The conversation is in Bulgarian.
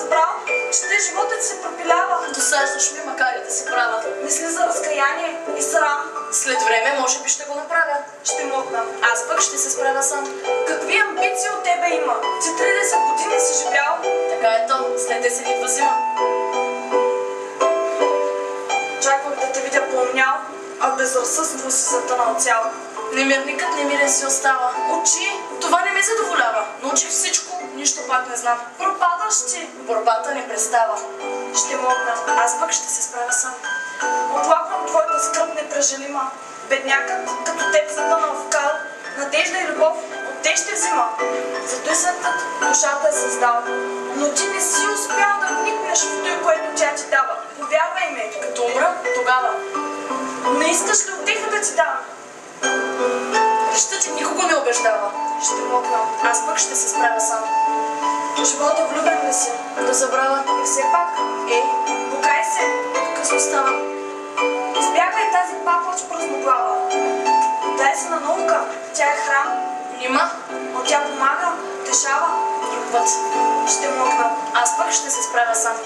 разбрал, че те живота ти се пропилява. Досаждаш ми, макар и да се правя. Мисли за разкаяние и срам. След време може би ще го направя. Ще мокна. Аз пък ще се справя сам. Какви амбиции от тебе има? Ти 30 години си живял. Така е то, след 10 идва зима. Чаквах да те видя поумнял, а безразсъдство си затънал цял. Немирникът немирен си остава. Учи, Това не ме задоволява. Научих всичко, нищо пак не знам. пропадаш ти. Борбата не престава. Ще мокна, аз пък ще се справя сам. Оплаквам твоята скръб непрежалима. Беднякът, като теб затънал в кал, надежда и любов от те ще взима. Зато и светът душата е създал. Но ти не си успял да вникнеш в той, което тя ти дава. Повярвай ме. Като умра, тогава. Не искаш ли утеха да ти дам? Речта ти никого не убеждава. Ще мокна. Аз пък ще се справя сам. В живота влюбен ли си? Да забравя. И все пак, покай се. Късно става. Избягвай тази паплач празноглава. Дай се на наука, тя е храм. Нима, Но тя помага, тешава. друг път. Ще мокна. Аз пък ще се справя сам.